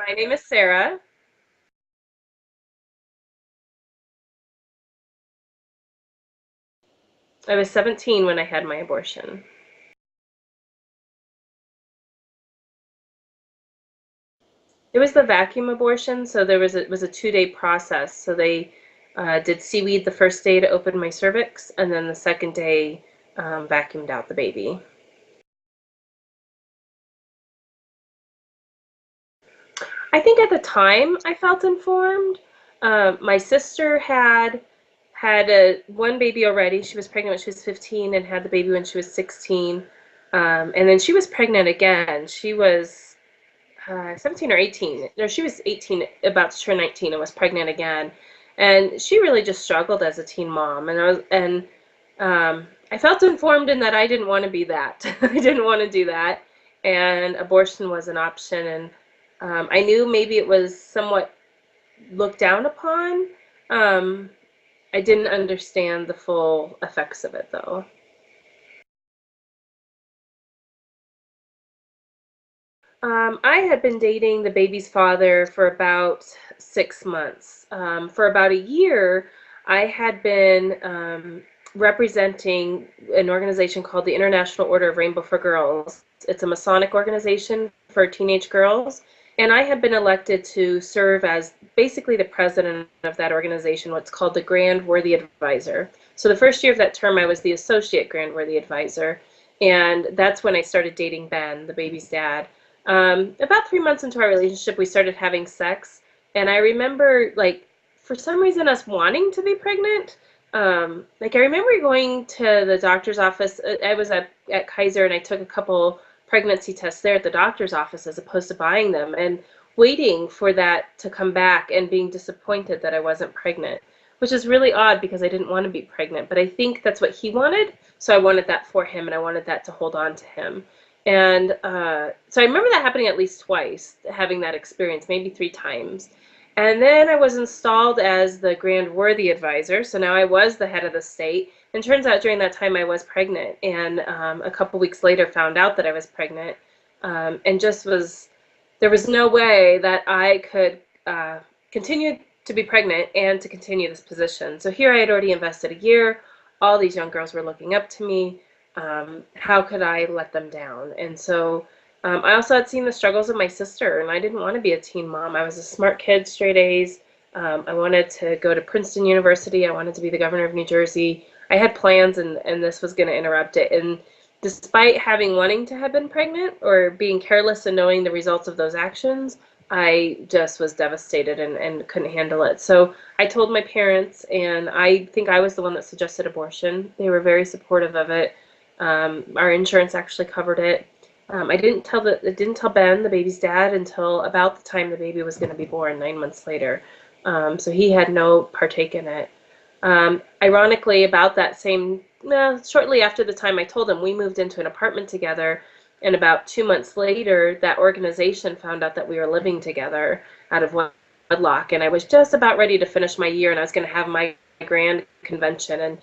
My name is Sarah. I was 17 when I had my abortion. It was the vacuum abortion, so it was a 2-day process. So they did seaweed the first day to open my cervix, and then the second day vacuumed out the baby. I think at the time I felt informed. My sister had one baby already. She was pregnant when she was 15 and had the baby when she was 16. And then she was pregnant again. She was 17 or 18. No, she was 18, about to turn 19, and was pregnant again. And she really just struggled as a teen mom. I felt informed in that I didn't want to be that. I didn't want to do that, and abortion was an option. And I knew maybe it was somewhat looked down upon. Um, I didn't understand the full effects of it, though. I had been dating the baby's father for about 6 months. For about a year, I had been representing an organization called the International Order of Rainbow for Girls. It's a Masonic organization for teenage girls. And I had been elected to serve as basically the president of that organization, what's called the Grand Worthy Advisor. So the first year of that term, I was the Associate Grand Worthy Advisor. And that's when I started dating Ben, the baby's dad. About 3 months into our relationship, we started having sex, and I remember, like, for some reason, us wanting to be pregnant. Like, I remember going to the doctor's office. I was at Kaiser, and I took a couple pregnancy tests there at the doctor's office as opposed to buying them, and waiting for that to come back and being disappointed that I wasn't pregnant, which is really odd because I didn't want to be pregnant, but I think that's what he wanted, so I wanted that for him, and I wanted that to hold on to him. And so I remember that happening at least twice, having that experience, maybe 3 times. And then I was installed as the Grand Worthy Advisor, so now I was the head of the state. And turns out during that time I was pregnant, and a couple weeks later found out that I was pregnant, and just was, there was no way that I could continue to be pregnant and to continue this position. So here I had already invested a year. All these young girls were looking up to me. How could I let them down? And so I also had seen the struggles of my sister, and I didn't want to be a teen mom. I was a smart kid, straight A's. I wanted to go to Princeton University. I wanted to be the governor of New Jersey. I had plans, and this was going to interrupt it. And despite having wanting to have been pregnant or being careless and knowing the results of those actions, I just was devastated and couldn't handle it. So I told my parents, and I think I was the one that suggested abortion. They were very supportive of it. Our insurance actually covered it. I didn't tell Ben, the baby's dad, until about the time the baby was going to be born, 9 months later. So he had no partake in it. Ironically, about that same, shortly after the time I told him, we moved into an apartment together, and about 2 months later, that organization found out that we were living together out of wedlock, and I was just about ready to finish my year, and I was going to have my grand convention and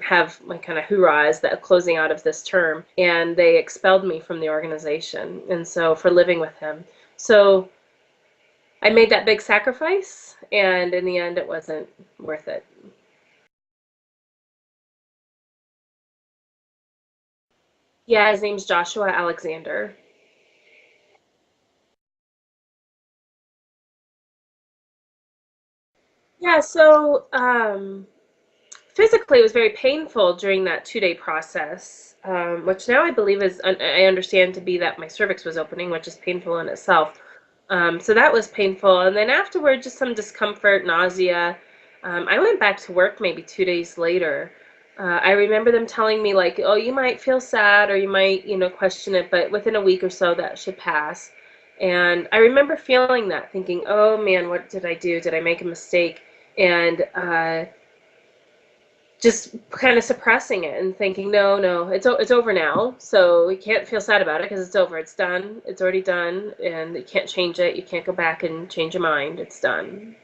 have my kind of hoorahs that closing out of this term, and they expelled me from the organization, and so for living with him. So I made that big sacrifice, and in the end, it wasn't worth it. Yeah, his name's Joshua Alexander. Yeah, so physically it was very painful during that 2-day process, which now I believe is, I understand to be that my cervix was opening, which is painful in itself. So that was painful. And then afterward, just some discomfort, nausea. I went back to work maybe 2 days later. I remember them telling me, like, oh, you might feel sad or you might, question it, but within a week or so that should pass. And I remember feeling that, thinking, oh man, what did I do? Did I make a mistake? And just kind of suppressing it and thinking, no, no, it's over now. So you can't feel sad about it because it's over. It's done. It's already done, and you can't change it. You can't go back and change your mind. It's done.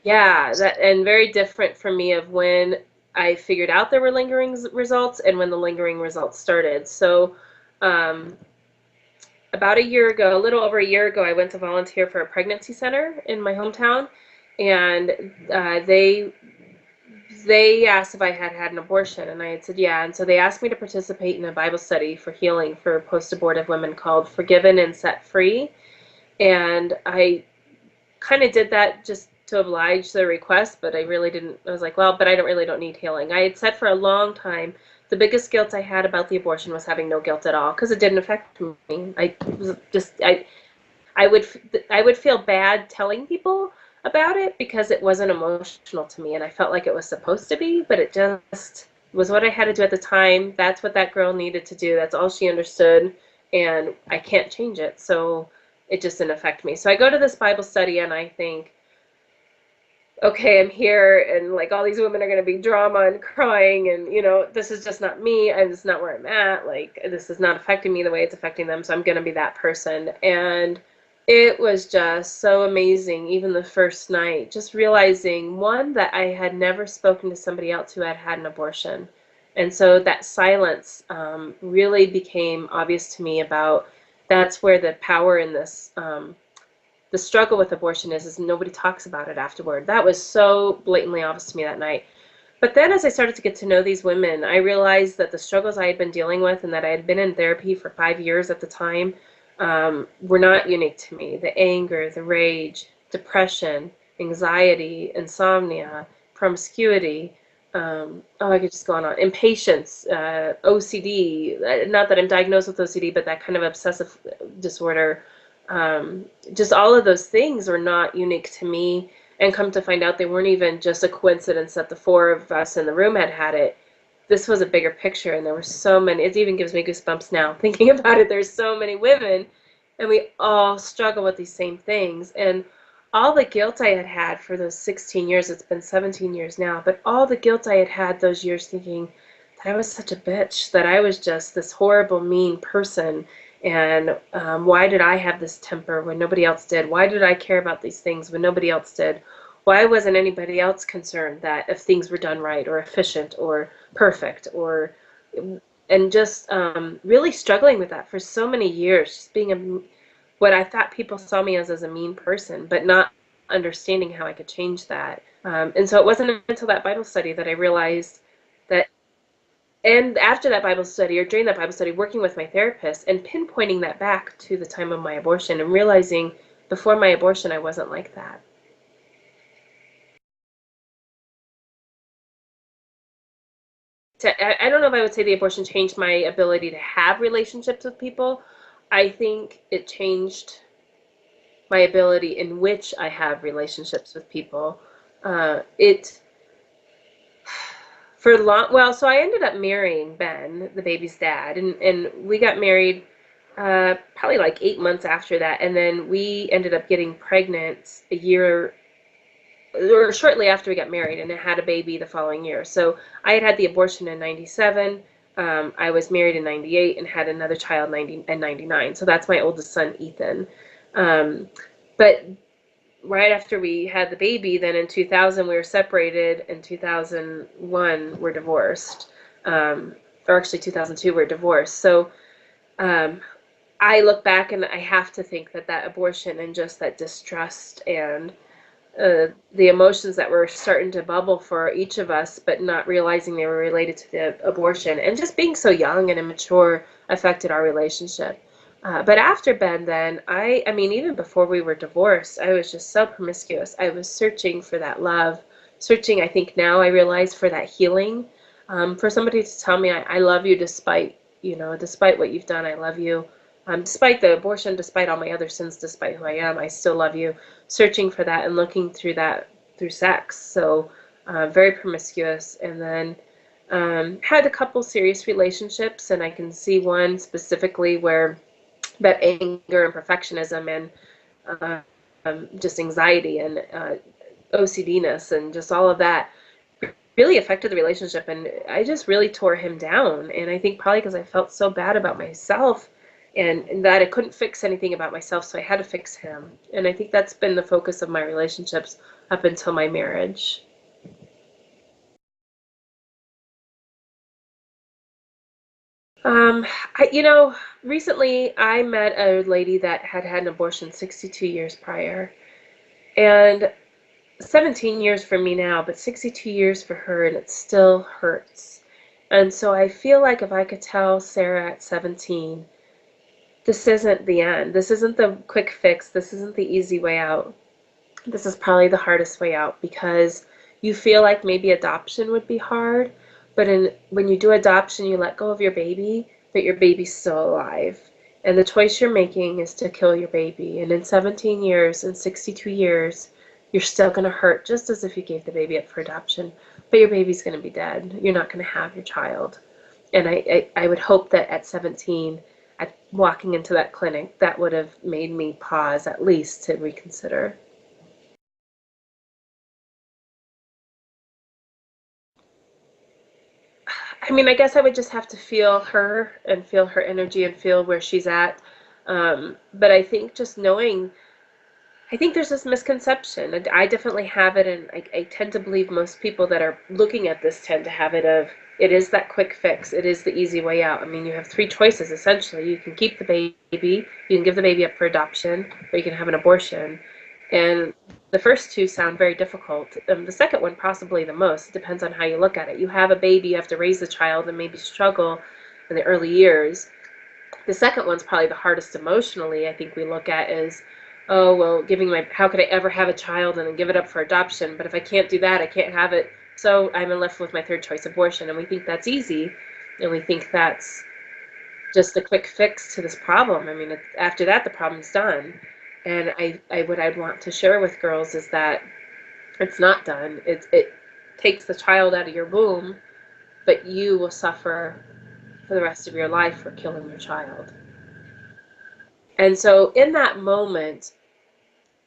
Yeah, that, and very different for me of when I figured out there were lingering results and when the lingering results started. So Um, about a year ago, a little over a year ago, I went to volunteer for a pregnancy center in my hometown, and they asked if I had had an abortion, and I had said yeah. And so they asked me to participate in a Bible study for healing for post-abortive women called Forgiven and Set Free. And I kind of did that just to oblige the request, but I really didn't. I was like, well, but I don't need healing. I had said for a long time the biggest guilt I had about the abortion was having no guilt at all, because it didn't affect me. I was just I would I would feel bad telling people about it because it wasn't emotional to me, and I felt like it was supposed to be, but it just was what I had to do at the time. That's what that girl needed to do. That's all she understood, and I can't change it. So it just didn't affect me. So I go to this Bible study and I think, okay, I'm here, and like all these women are going to be drama and crying, and this is just not me, and it's not where I'm at. Like, this is not affecting me the way it's affecting them, so I'm going to be that person. And it was just so amazing, even the first night, just realizing, one, that I had never spoken to somebody else who had had an abortion. And so that silence really became obvious to me about that's where the power in this the struggle with abortion is nobody talks about it afterward. That was so blatantly obvious to me that night. But then as I started to get to know these women, I realized that the struggles I had been dealing with and that I had been in therapy for 5 years at the time were not unique to me. The anger, the rage, depression, anxiety, insomnia, promiscuity, I could just go on. Impatience, OCD, not that I'm diagnosed with OCD, but that kind of obsessive disorder, just all of those things were not unique to me, and come to find out they weren't even just a coincidence that the four of us in the room had it. This was a bigger picture, and there were so many. It even gives me goosebumps now thinking about it. There's so many women, and we all struggle with these same things. And all the guilt I had had for those 16 years, it's been 17 years now, but all the guilt I had had those years thinking that I was such a bitch, that I was just this horrible, mean person. And why did I have this temper when nobody else did? Why did I care about these things when nobody else did? Why wasn't anybody else concerned that if things were done right or efficient or perfect, or and just really struggling with that for so many years, just being what I thought people saw me as a mean person, but not understanding how I could change that. And so it wasn't until that Bible study that I realized that, and after that Bible study, or during that Bible study, working with my therapist and pinpointing that back to the time of my abortion and realizing before my abortion I wasn't like that. I don't know if I would say the abortion changed my ability to have relationships with people. I think it changed my ability in which I have relationships with people. It for long well, so I ended up marrying Ben, the baby's dad, and we got married probably like 8 months after that, and then we ended up getting pregnant a year or shortly after we got married, and had a baby the following year. So I had the abortion in 97. I was married in 98 and had another child in 99. So that's my oldest son, Ethan. But right after we had the baby, then in 2000 we were separated. In 2001 we're divorced. Or actually 2002 we're divorced. So I look back and I have to think that that abortion and just that distrust and the emotions that were starting to bubble for each of us, but not realizing they were related to the abortion, and just being so young and immature affected our relationship. But after Ben, then I mean, even before we were divorced, I was just so promiscuous. I was searching for that love, searching, I think now I realize, for that healing, for somebody to tell me I love you despite, despite what you've done, I love you. Despite the abortion, despite all my other sins, despite who I am, I still love you. Searching for that and looking through that through sex. So very promiscuous, and then had a couple serious relationships, and I can see one specifically where that anger and perfectionism and just anxiety and OCDness and just all of that really affected the relationship, and I just really tore him down. And I think probably because I felt so bad about myself, and that I couldn't fix anything about myself, so I had to fix him. And I think that's been the focus of my relationships up until my marriage. Um, I recently I met a lady that had had an abortion 62 years prior, and 17 years for me now, but 62 years for her, and it still hurts. And so I feel like if I could tell Sarah at 17, this isn't the end. This isn't the quick fix. This isn't the easy way out. This is probably the hardest way out because you feel like maybe adoption would be hard, but when you do adoption, you let go of your baby, but your baby's still alive. And the choice you're making is to kill your baby. And in 17 years and 62 years, you're still going to hurt just as if you gave the baby up for adoption, but your baby's going to be dead. You're not going to have your child. And I would hope that at 17, at walking into that clinic, that would have made me pause at least to reconsider. I mean, I guess I would just have to feel her and feel her energy and feel where she's at. But I think just knowing, I think there's this misconception, and I definitely have it, and I tend to believe most people that are looking at this tend to have it of, it is that quick fix, it is the easy way out. I mean, you have three choices essentially. You can keep the baby, you can give the baby up for adoption, or you can have an abortion. And the first two sound very difficult. The second one possibly the most. It depends on how you look at it. You have a baby, you have to raise the child and maybe struggle in the early years. The second one's probably the hardest emotionally. I think we look at is, oh, well, how could I ever have a child and then give it up for adoption? But if I can't do that, I can't have it. So I'm left with my third choice, abortion. And we think that's easy. And we think that's just a quick fix to this problem. I mean, after that, the problem's done. And what I'd want to share with girls is that it's not done. It takes the child out of your womb, but you will suffer for the rest of your life for killing your child. And so in that moment,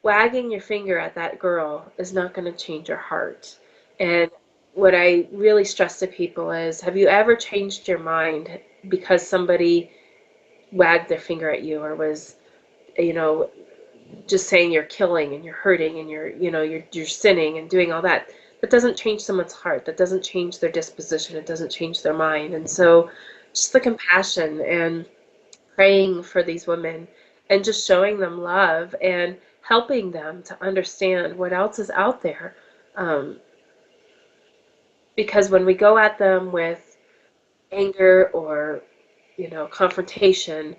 wagging your finger at that girl is not going to change her heart. And what I really stress to people is, have you ever changed your mind because somebody wagged their finger at you or was, you know, just saying you're killing and you're hurting and you're sinning and doing all that? That doesn't change someone's heart. That doesn't change their disposition. It doesn't change their mind. And so just the compassion and praying for these women and just showing them love and helping them to understand what else is out there. Um, because when we go at them with anger or, confrontation,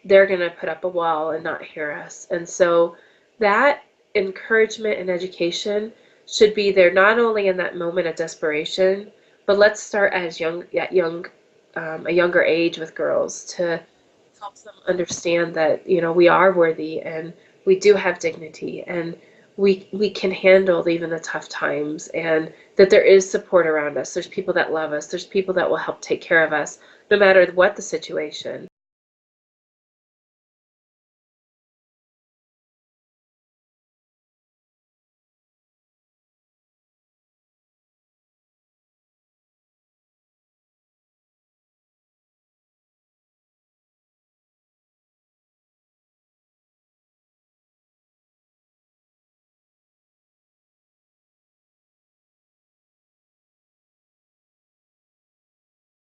they're going to put up a wall and not hear us. And so that encouragement and education should be there not only in that moment of desperation, but let's start a younger age with girls to help them understand that, we are worthy and we do have dignity and we can handle even the tough times, and that there is support around us. There's people that love us. There's people that will help take care of us no matter what the situation.